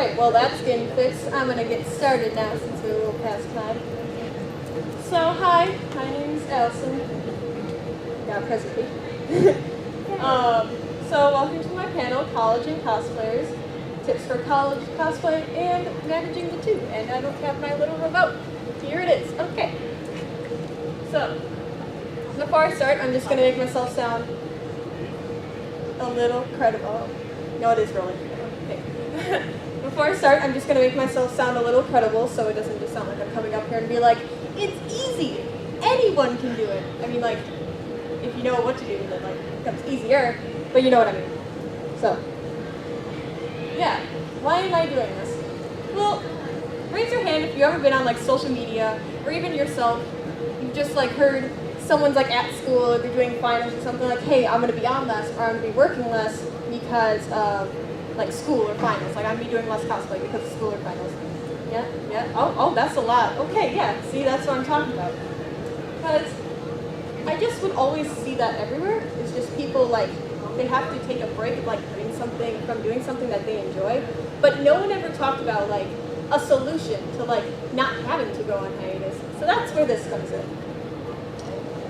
Alright, well that's getting fixed. I'm gonna get started now since we're a little past time. So, hi, my name's Allison. Got a presentation. So welcome to my panel, College and Cosplayers. Tips for college cosplay and managing the two. And I don't have my little remote. Here it is. Okay. So, before I start, I'm just gonna make myself sound a little credible. No, it is really credible. Okay. Before I start, I'm just going to make myself sound a little credible so it doesn't just sound like I'm coming up here and be like, it's easy! Anyone can do it! I mean, like, if you know what to do, then, like, it becomes easier, but you know what I mean. So, yeah. Why am I doing this? Well, raise your hand if you've ever been on, like, social media, or even yourself, you've just, like, heard someone's, like, at school, or they're doing finals or something, like, hey, I'm going to be on less, or I'm going to be working less because of like school or finals. Like I'm gonna be doing less cosplay because of school or finals. Yeah, yeah. Oh, that's a lot. Okay, yeah. See, that's what I'm talking about. Because I just would always see that everywhere. It's just people like they have to take a break of like doing something that they enjoy. But no one ever talked about like a solution to like not having to go on hiatus. So that's where this comes in.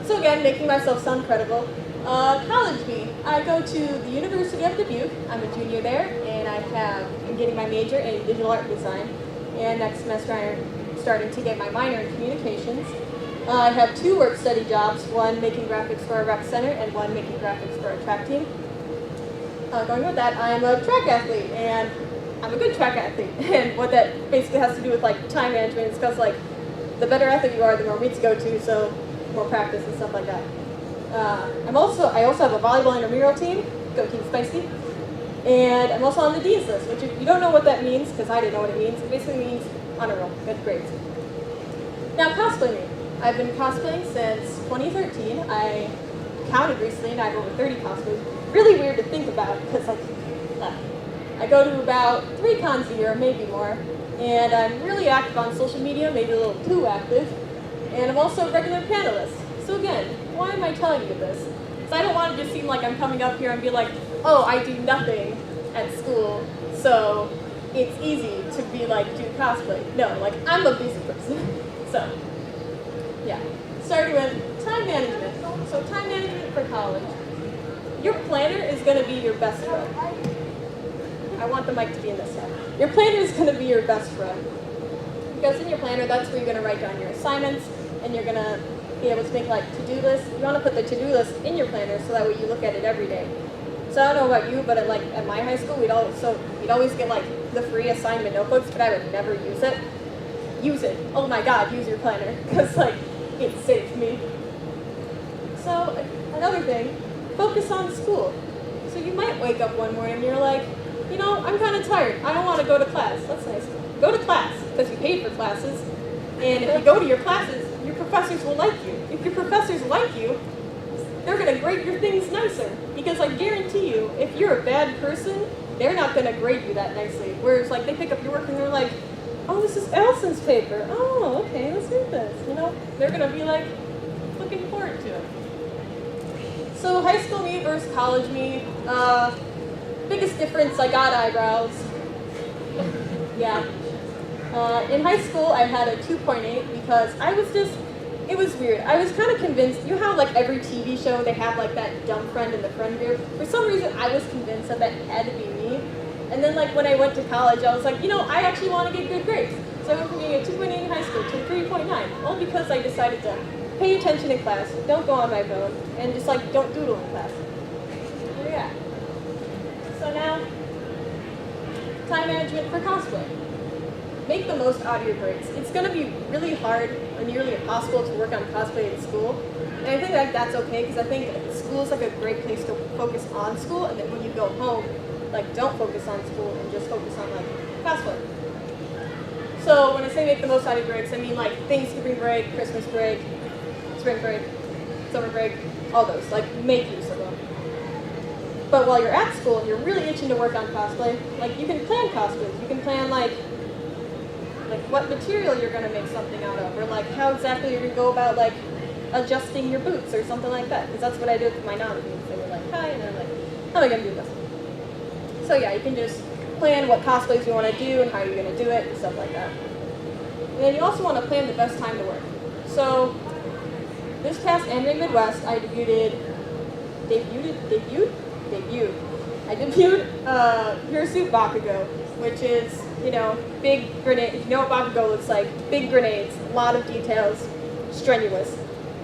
So again, making myself sound credible. College me. I go to the University of Dubuque. I'm a junior there, and I'm getting my major in digital art design. And next semester I'm starting to get my minor in communications. I have 2 work-study jobs, one making graphics for a rec center and one making graphics for a track team. Going with that, I'm a track athlete, and I'm a good track athlete. And what that basically has to do with like time management is because like the better athlete you are, the more meets you go to, so more practice and stuff like that. I also have a volleyball intramural team, Go Team Spicy, and I'm also on the Dean's List, which if you don't know what that means, because I didn't know what it means, it basically means honor roll, good grades. Now cosplay me. I've been cosplaying since 2013. I counted recently and I have over 30 cosplays. Really weird to think about because I go to about 3 cons a year, maybe more, and I'm really active on social media, maybe a little too active, and I'm also a regular panelist. So again, why am I telling you this? Because I don't want to just seem like I'm coming up here and be like, oh, I do nothing at school, so it's easy to be like, do cosplay. No, like, I'm a busy person. So, yeah. Starting with time management. So time management for college. Your planner is going to be your best friend. I want the mic to be in this side. Your planner is going to be your best friend. Because in your planner, that's where you're going to write down your assignments, and you're going to be able to make like to-do lists. You want to put the to-do list in your planner so that way you look at it every day. So I don't know about you, but at my high school, we'd always get like the free assignment notebooks, but I would never use it. Use it. Oh my God, use your planner, because like it saved me. So another thing, focus on school. So you might wake up one morning and you're like, you know, I'm kind of tired. I don't want to go to class. That's nice. Go to class because you paid for classes, and if you go to your classes, your professors will like you. If your professors like you, they're going to grade your things nicer. Because I guarantee you, if you're a bad person, they're not going to grade you that nicely. Whereas like they pick up your work and they're like, oh, this is Allison's paper. Oh, okay, let's read this. You know, they're going to be like looking forward to it. So high school me versus college me. Biggest difference, I got eyebrows. Yeah. In high school, I had a 2.8 because it was weird. I was kind of convinced, you know how like every TV show, they have like that dumb friend in the friend group? For some reason, I was convinced that had to be me. And then like when I went to college, I was like, you know, I actually want to get good grades. So I went from being a 2.8 in high school to a 3.9, all because I decided to pay attention in class, don't go on my phone, and just like don't doodle in class. So yeah. So now, time management for cosplay. Make the most out of your breaks. It's going to be really hard or nearly impossible to work on cosplay in school. And I think that that's okay because I think school is like a great place to focus on school, and then when you go home, like don't focus on school and just focus on like cosplay. So when I say make the most out of your breaks, I mean like Thanksgiving break, Christmas break, spring break, summer break, all those. Like make use of them. But while you're at school and you're really itching to work on cosplay, like you can plan cosplays. You can plan like what material you're going to make something out of, or like how exactly you're going to go about like adjusting your boots or something like that. Because that's what I did with my non-beans. They were like, hi, and I'm like, how am I going to do this? So yeah, you can just plan what cosplays you want to do and how you're going to do it and stuff like that. And then you also want to plan the best time to work. So this past Anime Midwest, I debuted Hirosuit Bakugo, which is, you know, big grenade. If you know what Bakugo looks like, big grenades, a lot of details, strenuous.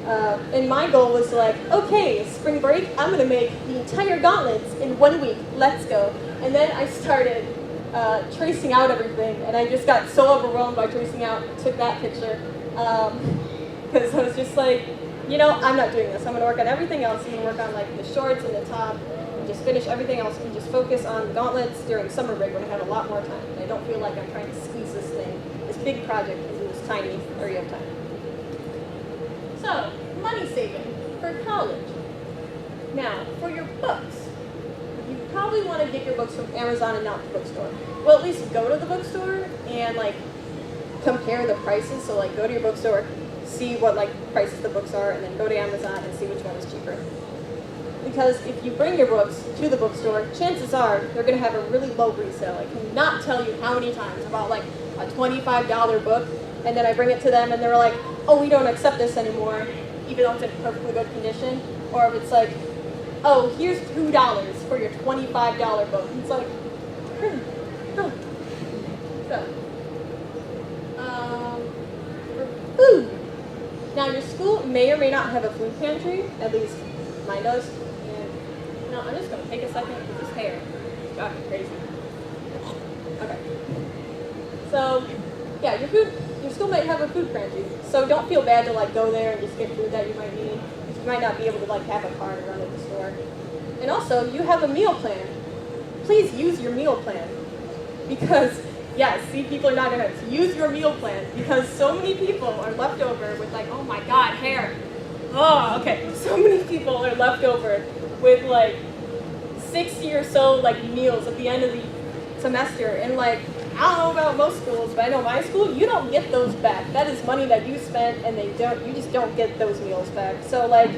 And my goal was like, okay, spring break, I'm going to make the entire gauntlets in 1 week. Let's go. And then I started tracing out everything, and I just got so overwhelmed by tracing out, took that picture. Because I was just like, you know, I'm not doing this. I'm going to work on everything else. I'm going to work on like the shorts and the top, and just finish everything else, and just focus on the gauntlets during summer break when I have a lot more time. And I don't feel like I'm trying to squeeze this thing, this big project, into this tiny area of time. So, money saving for college. Now, for your books, you probably want to get your books from Amazon and not the bookstore. Well, at least go to the bookstore and like compare the prices. So like go to your bookstore, see what like prices the books are, and then go to Amazon and see which one is cheaper. Because if you bring your books to the bookstore, chances are they're going to have a really low resale. I cannot tell you how many times about like a $25 book, and then I bring it to them and they're like, oh, we don't accept this anymore, even though it's in perfectly good condition. Or if it's like, oh, here's $2 for your $25 book. It's like, So, for food. Now, your school may or may not have a food pantry, at least mine does. And no, I'm just going to take a second because this hair got me crazy. Okay. So, yeah, your school might have a food pantry, so don't feel bad to like go there and just get food that you might need. You might not be able to like have a card around at the store. And also, you have a meal plan. Please use your meal plan, because yes, see, people are not gonna use your meal plan, because so many people are left over with like, oh my god, hair. Oh, okay. So many people are left over with like 60 or so like meals at the end of the semester, and like, I don't know about most schools, but I know my school, you don't get those back. That is money that you spent, and you just don't get those meals back. So like,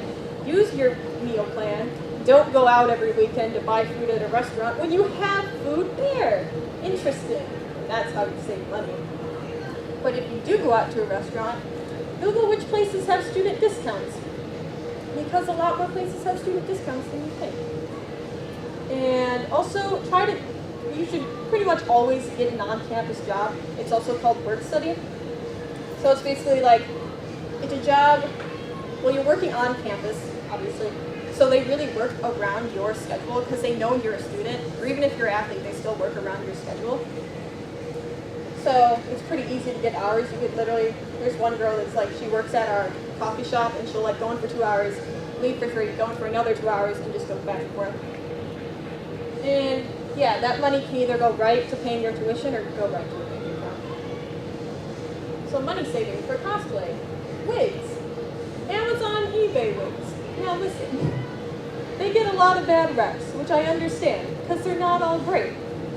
use your meal plan. Don't go out every weekend to buy food at a restaurant when you have food there. Interesting. That's how you save money. But if you do go out to a restaurant, Google which places have student discounts, because a lot more places have student discounts than you think. And also you should pretty much always get an on-campus job. It's also called work study. So it's basically like, it's a job, well, you're working on campus, obviously. So they really work around your schedule because they know you're a student, or even if you're an athlete, they still work around your schedule. So it's pretty easy to get hours. You could literally, there's one girl that's like, she works at our coffee shop, and she'll like go in for 2 hours, leave for 3, go in for another 2 hours, and just go back and forth. And yeah, that money can either go right to paying your tuition or go right to your bank account. So money saving for cosplay. Wigs. Amazon, eBay wigs. Now listen, they get a lot of bad reps, which I understand, because they're not all great.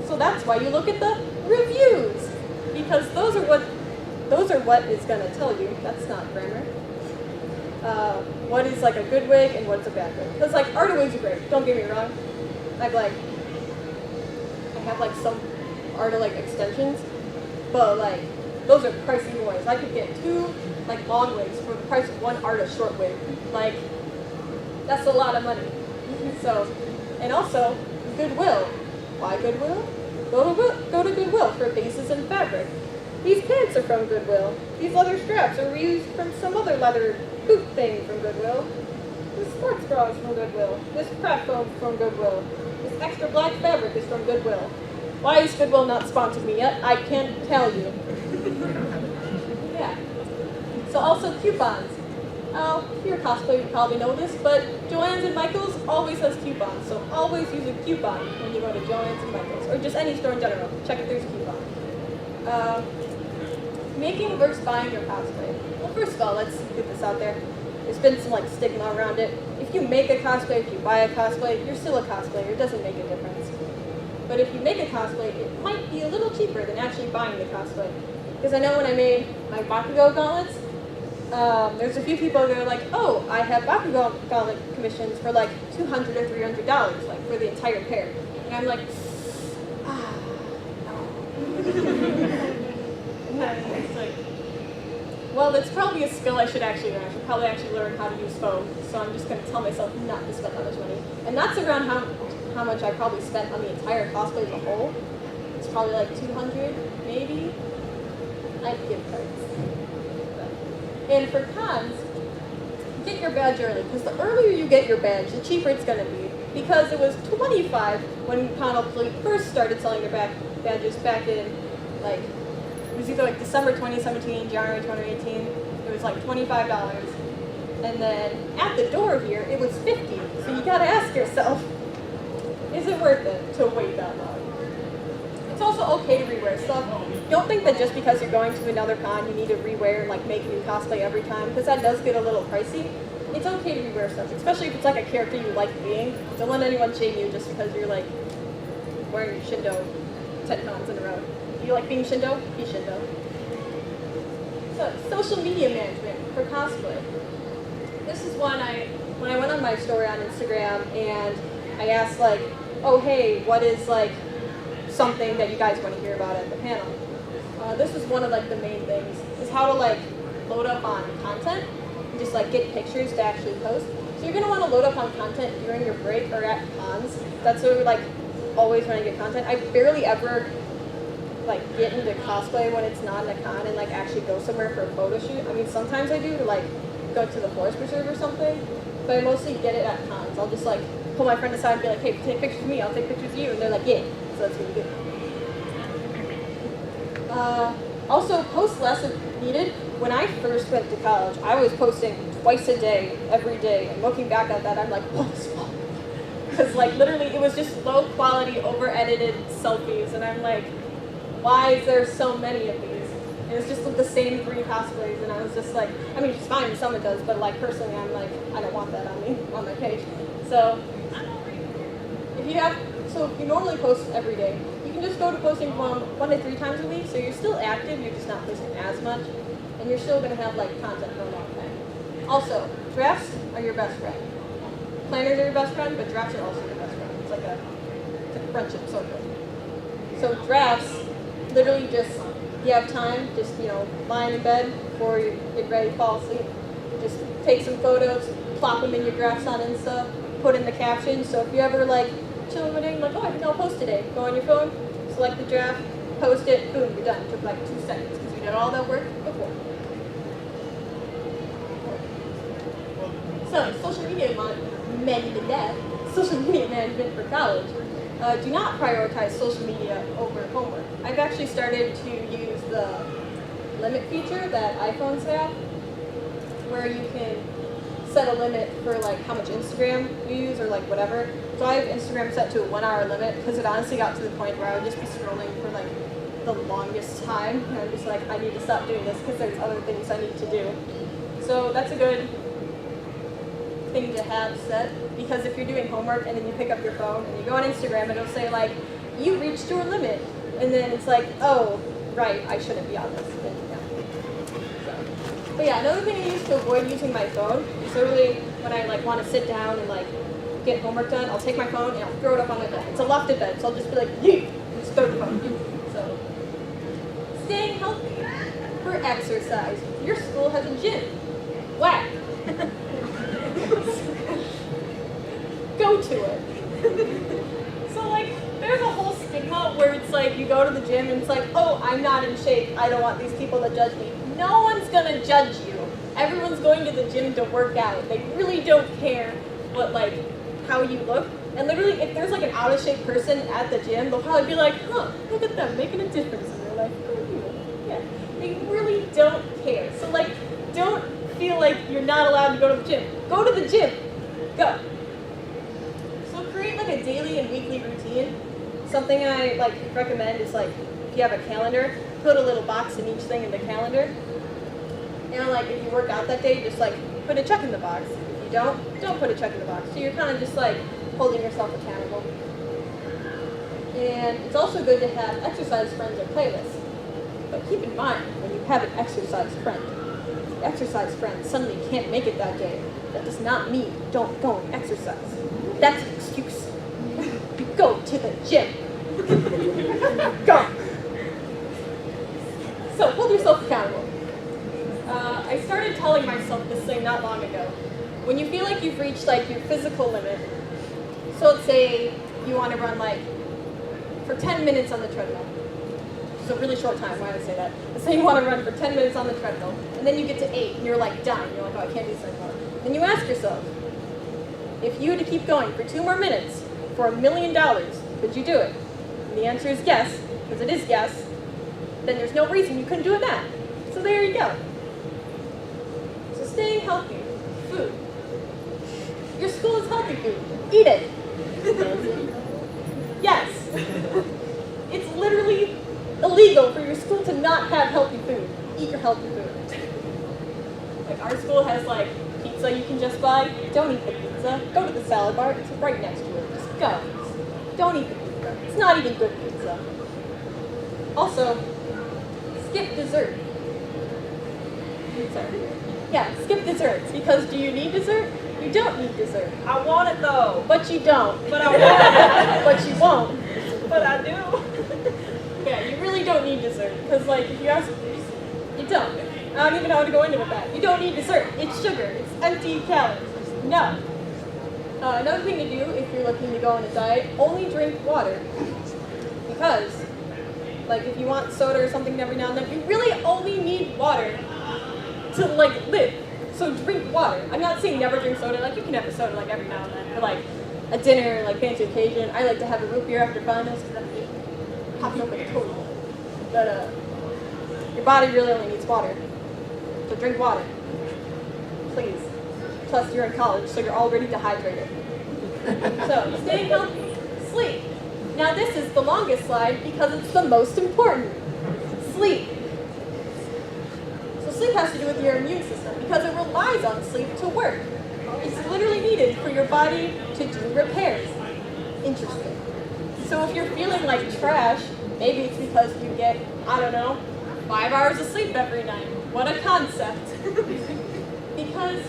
So that's why you look at the reviews, because those are what is going to tell you, that's not grammar, what is like a good wig and what's a bad wig. Because like, Art wigs are great, don't get me wrong. I have like some Art like extensions, but like, those are pricey boys. I could get 2 like long wigs for the price of 1 Art short wig. Like, that's a lot of money. So, and also, Goodwill. Why Goodwill? Go to Goodwill for bases and fabric. These pants are from Goodwill. These leather straps are reused from some other leather boot thing from Goodwill. This sports bra is from Goodwill. This craft foam is from Goodwill. This extra black fabric is from Goodwill. Why is Goodwill not sponsored me yet? I can't tell you. Yeah. So also coupons. Oh, if you're a cosplayer, you probably know this, but Joann's and Michael's always has coupons, so always use a coupon when you go to Joann's and Michael's, or just any store in general. Check if there's a coupon. Making versus buying your cosplay. Well, first of all, let's get this out there. There's been some like stigma around it. If you make a cosplay, if you buy a cosplay, you're still a cosplayer. It doesn't make a difference. But if you make a cosplay, it might be a little cheaper than actually buying the cosplay. Because I know when I made my Bakugo gauntlets, there's a few people that are like, oh, I have Bakugo gauntlet commissions for like $200 or $300, like for the entire pair. And I'm like, that's probably a skill I should actually learn. I should probably actually learn how to use phone. So I'm just going to tell myself not to spend that much money. And that's around how much I probably spent on the entire cosplay as a whole. It's probably like 200, maybe. I'd give cards. And for cons, get your badge early, because the earlier you get your badge, the cheaper it's going to be. Because it was $25 when Cosplay first started selling their badges back in, like, it was either like December 2017, January 2018. It was like $25. And then at the door here, it was $50. So you gotta ask yourself, is it worth it to wait that long? It's also okay to rewear stuff. Don't think that just because you're going to another con, you need to rewear and like make new cosplay every time, because that does get a little pricey. It's okay to rewear stuff, especially if it's like a character you like being. Don't let anyone shame you just because you're like wearing Shindo 10 cons in a row. Do you like being Shindo? Be Shindo. So, social media management for cosplay. This is when I went on my story on Instagram and I asked like, oh hey, what is like something that you guys want to hear about at the panel? This was one of like the main things, is how to like load up on content and just like get pictures to actually post. So you're gonna want to load up on content during your break or at cons. That's what like always when I get content. I barely ever like get into cosplay when it's not in a con and like actually go somewhere for a photo shoot. I mean sometimes I do to like go to the forest preserve or something, but I mostly get it at cons. I'll just like pull my friend aside and be like, hey, take pictures of me, I'll take pictures of you, and they're like, yeah. So that's what you do. Also, post less if needed. When I first went to college, I was posting twice a day, every day, and looking back at that, I'm like, what is wrong? Because like literally, it was just low quality, over-edited selfies, and I'm like, why is there so many of these? And it's just the same 3 cosplays, and I was just like, I mean, it's fine, some it does, but like personally, I'm like, I don't want that on me, on my page. So, if you normally post every day, you can just go to posting 1 to 3 times a week, so you're still active, you're just not posting as much, and you're still going to have like content for a long time. Also, drafts are your best friend. Planners are your best friend, but drafts are also your best friend. It's like a friendship circle. So drafts, literally just, you have time, just, lying in bed before you get ready to fall asleep, just take some photos, plop them in your drafts on Insta, put in the caption, so if you ever like chilling one day, like, oh, I think I'll post today, go on your phone, select the draft, post it, boom, you're done. It took like 2 seconds because you did all that work before. So, social media management for college. Do not prioritize social media over homework. I've actually started to use the limit feature that iPhones have, where you can set a limit for like how much Instagram you use or like whatever. So I have Instagram set to a 1 hour limit because it honestly got to the point where I would just be scrolling for like the longest time, and I'm just like, I need to stop doing this because there's other things I need to do. So that's a good thing to have set, because if you're doing homework and then you pick up your phone and you go on Instagram, it'll say like, you reached your limit, and then it's like, oh right, I shouldn't be on this. And, but yeah, another thing I use to avoid using my phone is literally when I like want to sit down and like get homework done, I'll take my phone and I'll throw it up on my bed. It's a lofted bed, so I'll just be like, yeet, and just throw the phone. So, staying healthy for exercise. Your school has a gym. Whack. Go to it. So like, there's a whole stigma where it's like you go to the gym and it's like, oh, I'm not in shape. I don't want these people to judge me. No one's gonna judge you. Everyone's going to the gym to work out. They really don't care what like how you look. And literally, if there's like an out of shape person at the gym, they'll probably be like, huh, look at them making a difference in their life. Yeah, they really don't care. So like, don't feel like you're not allowed to go to the gym. Go to the gym. Go. So create like a daily and weekly routine. Something I like recommend is like, if you have a calendar, put a little box in each thing in the calendar. And like, if you work out that day, just like put a check in the box. If you don't put a check in the box. So you're kind of just like holding yourself accountable. And it's also good to have exercise friends or playlists. But keep in mind, when you have an exercise friend, the exercise friend suddenly can't make it that day, that does not mean don't go and exercise. That's an excuse. You go to the gym. Go. So hold yourself accountable. telling myself this thing not long ago. When you feel like you've reached like your physical limit, so let's say you want to run like for 10 minutes on the treadmill. It's a really short time, why did I say that? Let's say you want to run for 10 minutes on the treadmill, and then you get to 8, and you're like done. You're like, oh, I can't do this anymore. Then you ask yourself, if you were to keep going for 2 more minutes for $1 million, would you do it? And the answer is yes, because it is yes. Then there's no reason you couldn't do it now. So there you go. So staying healthy, food. Your school is healthy food. Eat it. Yes. It's literally illegal for your school to not have healthy food. Eat your healthy food. Like our school has like pizza you can just buy. Don't eat the pizza. Go to the salad bar. It's right next to it. Just go. Don't eat the pizza. It's not even good pizza. Also, skip dessert. Sorry. Yeah, skip desserts. Because do you need dessert? You don't need dessert. I want it though. But you don't. But I want it. But you won't. But I do. Yeah, you really don't need dessert. Because, like, if you ask, you don't. I don't even know how to go into with that. You don't need dessert. It's sugar. It's empty calories. No. Another thing to do if you're looking to go on a diet, only drink water. Because, like, if you want soda or something every now and then, you really only need water to, like, live. So drink water. I'm not saying never drink soda. Like, you can have a soda, like, every now and then. For, like, a dinner, like, fancy occasion. I like to have a root beer after finals because that pops up like a total. But, your body really only needs water. So drink water. Please. Plus, you're in college, so you're already dehydrated. So, staying healthy. Sleep. Now, this is the longest slide because it's the most important. Sleep. So sleep has to do with your immune system because it relies on sleep to work. It's literally needed for your body to do repairs. Interesting. So if you're feeling like trash, maybe it's because you get, I don't know, 5 hours of sleep every night. What a concept. Because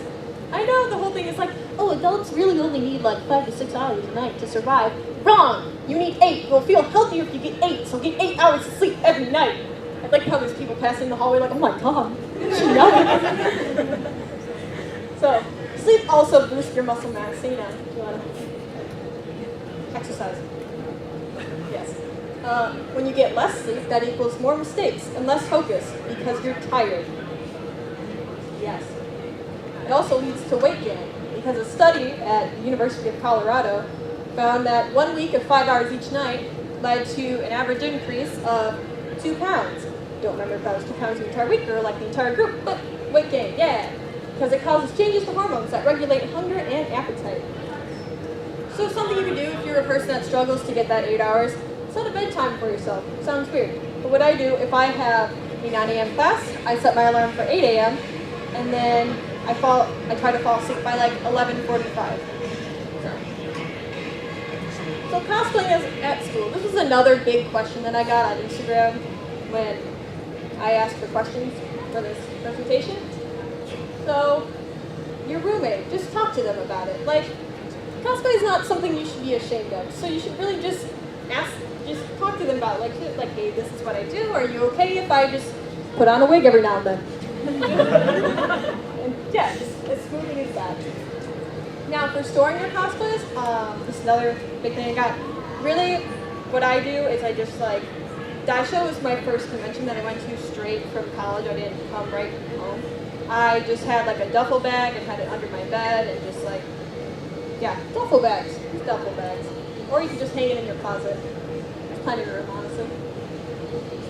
I know the whole thing is like, oh, adults really only need like 5 to 6 hours a night to survive. Wrong! You need 8. You'll feel healthier if you get 8, so get 8 hours of sleep every night. I like how there's people passing the hallway like, oh my god, she knows. So, sleep also boosts your muscle mass, so you know, if you want to exercise. Yes. When you get less sleep, that equals more mistakes and less focus because you're tired. Yes. It also leads to weight gain because a study at the University of Colorado found that 1 week of 5 hours each night led to an average increase of 2 pounds. Don't remember if that was 2 pounds the entire week or like the entire group, but weight gain, yeah. Because it causes changes to hormones that regulate hunger and appetite. So something you can do if you're a person that struggles to get that 8 hours, set a bedtime for yourself. Sounds weird. But what I do, if I have a 9 a.m. class, I set my alarm for 8 a.m. and then I try to fall asleep by like 11:45. So cosplaying is at school. This was another big question that I got on Instagram when I asked for questions for this presentation. So, your roommate, just talk to them about it. Like, cosplay is not something you should be ashamed of. So you should really just talk to them about it. Like, hey, this is what I do. Are you okay if I just put on a wig every now and then? And yeah, just as smoothly as that. Now, for storing your cosplays, this is another big thing I got. Really, what I do is I just Dai Show was my first convention that I went to straight from college. I didn't come right from home. I just had like a duffel bag and had it under my bed and just duffel bags. Just duffel bags. Or you can just hang it in your closet. There's plenty of room, honestly.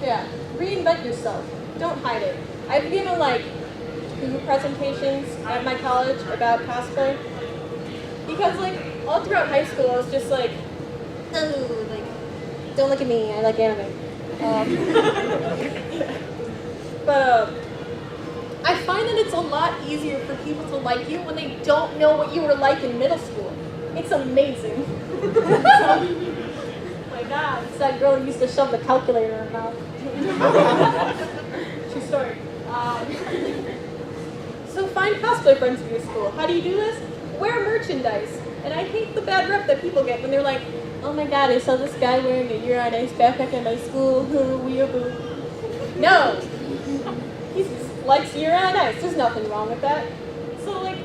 Yeah, reinvent yourself. Don't hide it. I've given two presentations at my college about cosplay. Because all throughout high school I was just don't look at me, I like anime. But I find that it's a lot easier for people to like you when they don't know what you were like in middle school. It's amazing. My God, it's that girl who used to shove the calculator in her mouth. True story. So find cosplay friends in your school. How do you do this? Wear merchandise. And I hate the bad rep that people get when they're like, oh my God, I saw this guy wearing a You're on Ice backpack at my school. Weeaboo. No. He likes you're nice. There's nothing wrong with that. So like,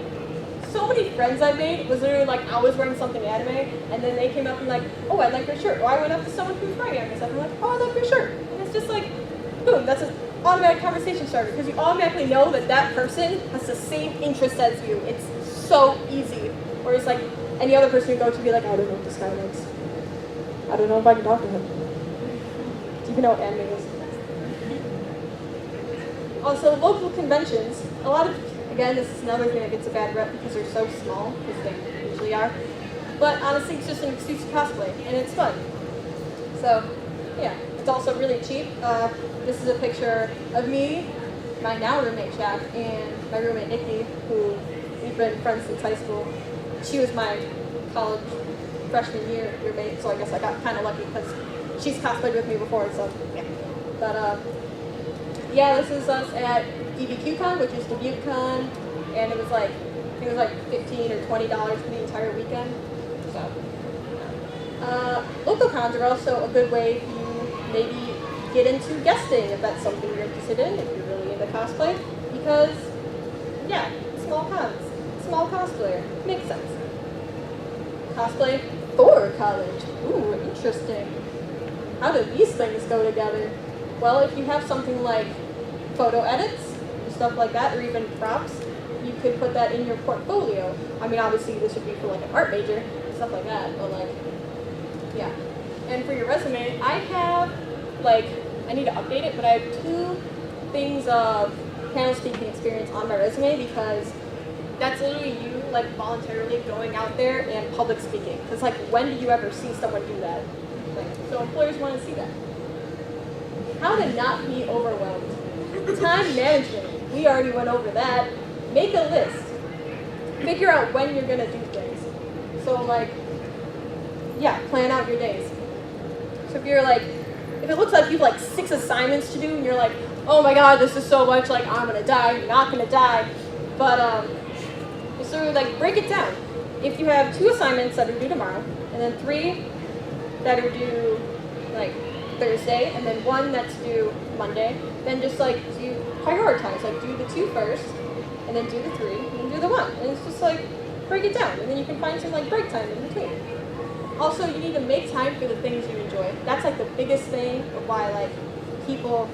so many friends I made was literally like I was wearing something anime, and then they came up and like, oh, I like your shirt. Or I went up to someone who's wearing anime stuff and like, oh, I like your shirt. And it's just like, boom, that's an automatic conversation starter because you automatically know that that person has the same interest as you. It's so easy. Whereas like any other person you go to be like, I don't know what this guy likes. I don't know if I can talk to him. Do you even know what anime is? Also, local conventions, a lot of, again, this is another thing that gets a bad rep because they're so small, because they usually are. But honestly, it's just an excuse to cosplay, and it's fun. So, yeah, it's also really cheap. This is a picture of me, my now roommate Jack, and my roommate Nikki, who we've been friends since high school. She was my college freshman year roommate, so I guess I got kind of lucky because she's cosplayed with me before, so yeah. But, yeah, this is us at DBQCon, which is DebuteCon, and it was like, I think it was like $15 or $20 for the entire weekend. So, local cons are also a good way to maybe get into guesting if that's something you're interested in, if you're really into cosplay, because, yeah, small cons, small cosplayer, makes sense. Cosplay for college, ooh, interesting. How do these things go together? Well, if you have something like photo edits, stuff like that, or even props, you could put that in your portfolio. I mean, obviously this would be for like an art major, stuff like that, but like, yeah. And for your resume, I have, like, I need to update it, but I have 2 things of panel speaking experience on my resume because that's literally you, like, voluntarily going out there and public speaking. Because, like, when do you ever see someone do that? Like, so employers want to see that. How to not be overwhelmed. Time management. We already went over that. Make a list. Figure out when you're going to do things. So, like, yeah, plan out your days. So if you're like, if it looks like you have like 6 assignments to do and you're like, oh my god, this is so much, like, I'm going to die, you're not going to die. But, so, like, break it down. If you have 2 assignments that are due tomorrow, and then 3 that are due, like, Thursday, and then 1 that's due Monday, then just like do prioritize, like do the 2 first, and then do the 3, and then do the 1. And it's just like break it down, and then you can find some like break time in between. Also, you need to make time for the things you enjoy. That's like the biggest thing of why like people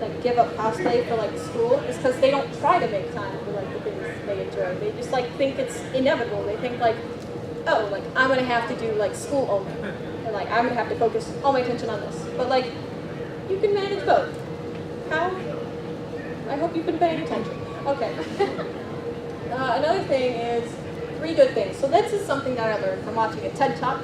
like give up cosplay for like school is because they don't try to make time for like the things they enjoy. They just like think it's inevitable. They think like, oh, like I'm gonna have to do like school only. And like I'm gonna have to focus all my attention on this. But like you can manage both. How? I hope you've been paying attention. Okay. Another thing is 3 good things. So this is something that I learned from watching a TED Talk.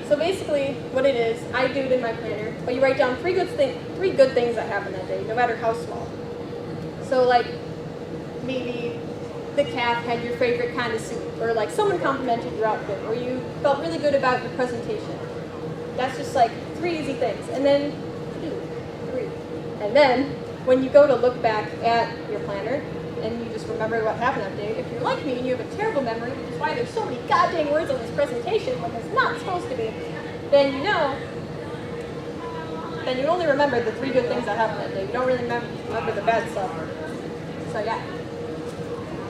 So basically, what it is, I do it in my planner, but you write down 3 good things that happened that day, no matter how small. So like maybe the calf had your favorite kind of suit, or like someone complimented your outfit, or you felt really good about your presentation. That's just like 3 easy things. And then 3. And then when you go to look back at your planner and you just remember what happened that day, if you're like me and you have a terrible memory, which is why there's so many goddamn words on this presentation when there's not supposed to be, then you know, then you only remember the 3 good things that happened that day. You don't really remember the bad stuff. So yeah,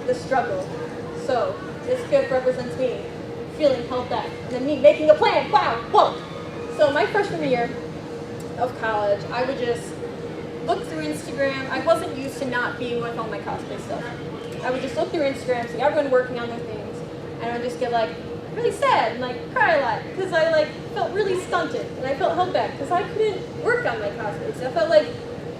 the struggle. So this gift represents me feeling held back, and then me making a plan. Wow, whoa. So my freshman year of college, I would just look through Instagram. I wasn't used to not being with all my cosplay stuff. I would just look through Instagram, see everyone working on their things, and I would just get like really sad and like cry a lot because I like felt really stunted and I felt held back because I couldn't work on my cosplays. I felt like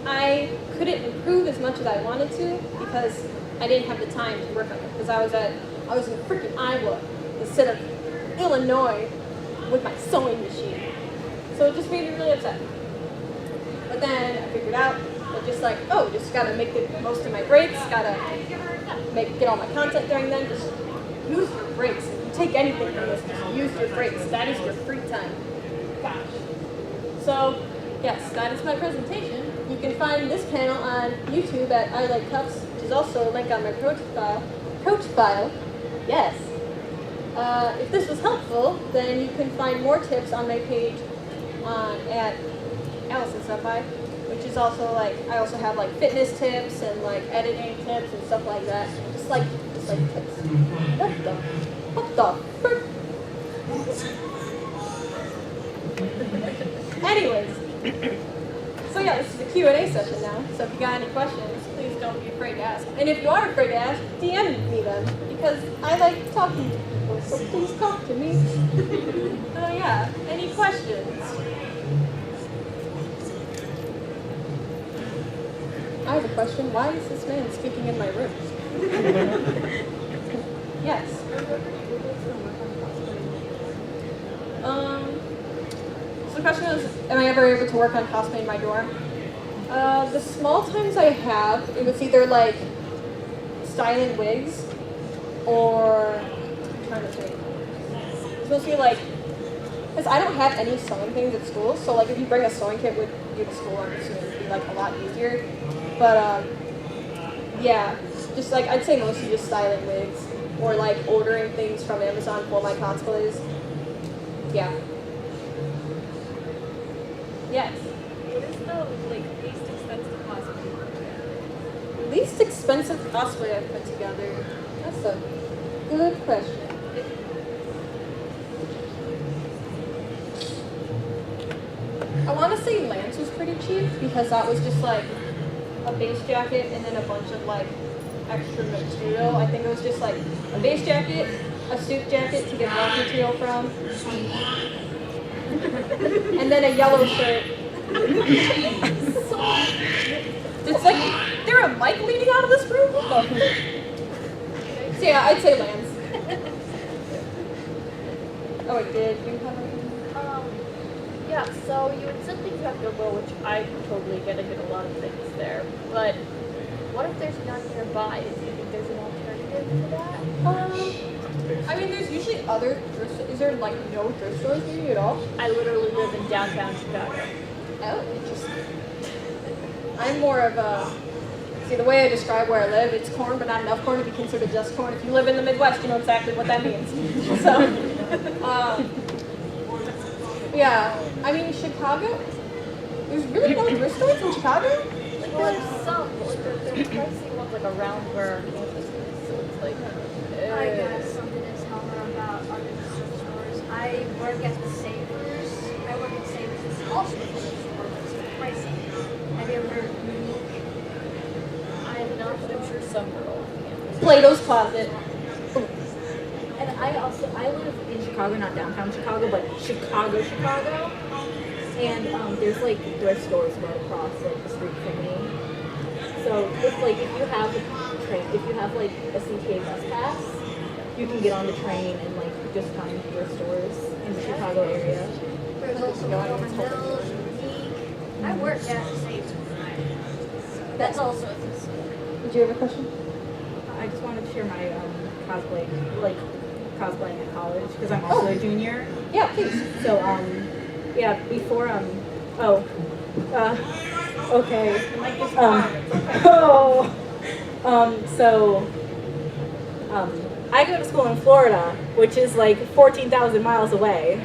I couldn't improve as much as I wanted to because I didn't have the time to work on it because I was in freaking Iowa instead of Illinois with my sewing machine. So it just made me really upset. But then I figured out that just like, oh, just gotta make the most of my breaks, gotta get all my content during then, just use your breaks. If you take anything from this, just use your breaks. That is your free time. Gosh. So, yes, that is my presentation. You can find this panel on YouTube at I Like Cups, which is also a link on my profile. Yes. If this was helpful, then you can find more tips on my page at Alison-Senpai, which is also like, I also have like fitness tips and like editing tips and stuff like that. Just like tips. What the frick? Anyways, so yeah, this is a Q&A session now. So if you got any questions, please don't be afraid to ask. And if you are afraid to ask, DM me them, because I like talking to people, so please talk to me. So yeah, any questions? I have a question. Why is this man speaking in my room? Yes. So the question is, am I ever able to work on cosplay in my dorm? The small times I have, it was either like styling wigs or, I'm trying to think. It's mostly like, because I don't have any sewing things at school, so like if you bring a sewing kit with you to school, I'm assuming it'd be like a lot easier. But yeah, just like I'd say mostly just styling wigs or like ordering things from Amazon for my cosplays. Yeah. Yes. What is the least expensive cosplay? Least expensive cosplay I've put together. That's a good question. I want to say Lance was pretty cheap because that was just like a base jacket and then a bunch of like extra material. I think it was just like a base jacket, a suit jacket to get raw material from, and then a yellow shirt. It's like, there a mic leading out of this room? Oh. So yeah, I'd say Lance. Oh, it did. You have a... Yeah, so you had said things have to go, which I totally get. I get a lot of things there. But what if there's none nearby? Do you think there's an alternative to that? I mean, there's usually other thrift stores. Is there like no thrift stores near you at all? I literally live in downtown Chicago. Oh, interesting. I'm more of a... See, the way I describe where I live, it's corn, but not enough corn to be considered just corn. If you live in the Midwest, you know exactly what that means. So, yeah, I mean, Chicago, there's really no thrift stores in Chicago? Well, there's some, but they're pricing ones like around where our campus is, so it's like... I got something to tell her about other thrift stores. I work at the Savers. I work at Savers. It's also a thrift store, but it's pricey. Have you ever heard of Unique? I'm not, but I'm sure some girl on campus. Plato's Closet. And I live in Chicago, not downtown Chicago, but Chicago. And there's like thrift stores right across like the street from me. So if you have like a CTA bus pass, you can get on the train and like just find thrift stores in the Chicago area. There's also Norman Hills, Unique. I work at the Savers. That's also a thrift store. Did you have a question? I just wanted to share my cosplaying at college because I'm also a junior. Yeah, please. So yeah, before okay. I go to school in Florida, which is like 14,000 miles away.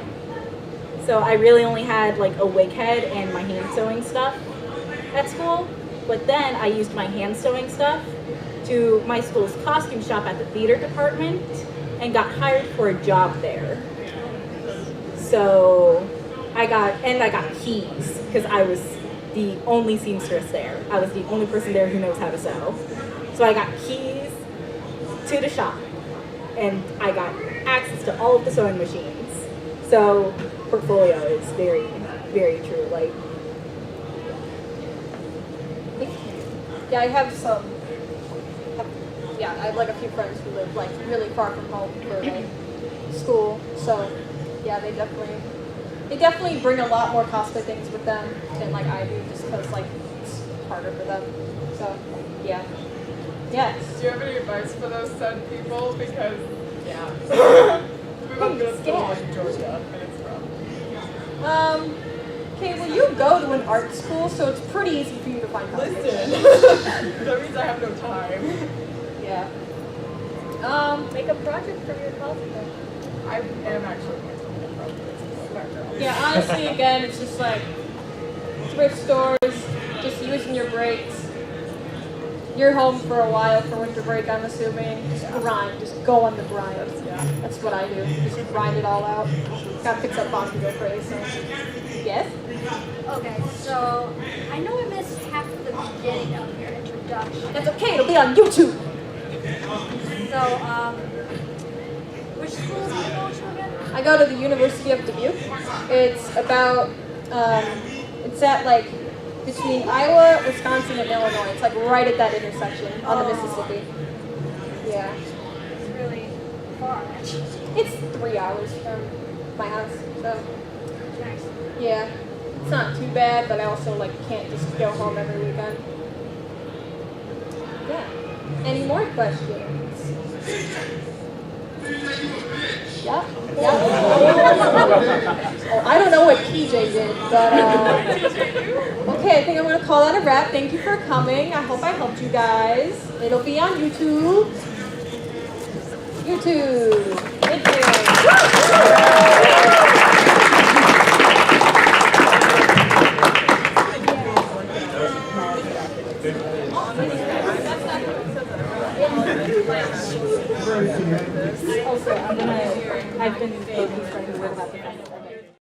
So I really only had like a wig head and my hand sewing stuff at school. But then I used my hand sewing stuff to my school's costume shop at the theater department and got hired for a job there. So I got keys because I was the only seamstress there. I was the only person there who knows how to sew. So I got keys to the shop and I got access to all of the sewing machines. So portfolio is very, very true. Like, Yeah, I have some. Yeah, I have like a few friends who live like really far from home for like school. So yeah, they definitely bring a lot more cosplay things with them than like I do, just because like it's harder for them. So yeah. Yes. Do you have any advice for those said people? Because yeah, we live in a school in Georgia, and it's rough. Okay, well you go to an art school, so it's pretty easy for you to find cosplay. Listen, that means I have no time. Yeah. Make a project for your cosplay. I am actually canceling the project. Yeah, honestly, again, it's just like thrift stores, just using your breaks. You're home for a while for winter break, I'm assuming. Just grind, just go on the grind. Yeah. That's what I do. Just grind it all out. Gotta fix up Bonds real quick, so. Yes? Okay, so I know I missed half of the beginning of your introduction. That's okay, it'll be on YouTube. So, which school do you go to again? I go to the University of Dubuque. It's about, it's at like between Iowa, Wisconsin, and Illinois. It's like right at that intersection on the Mississippi. Yeah. It's really far, actually. It's 3 hours from my house, so Nice. yeah. It's not too bad, but I also like can't just go home every weekend. Yeah. Any more questions? Yeah. Yeah. Oh, I don't know what PJ did, but okay, I think I'm gonna call that a wrap. Thank you for coming. I hope I helped you guys. It'll be on YouTube. YouTube. Thank Also, I've been starting to work about the fact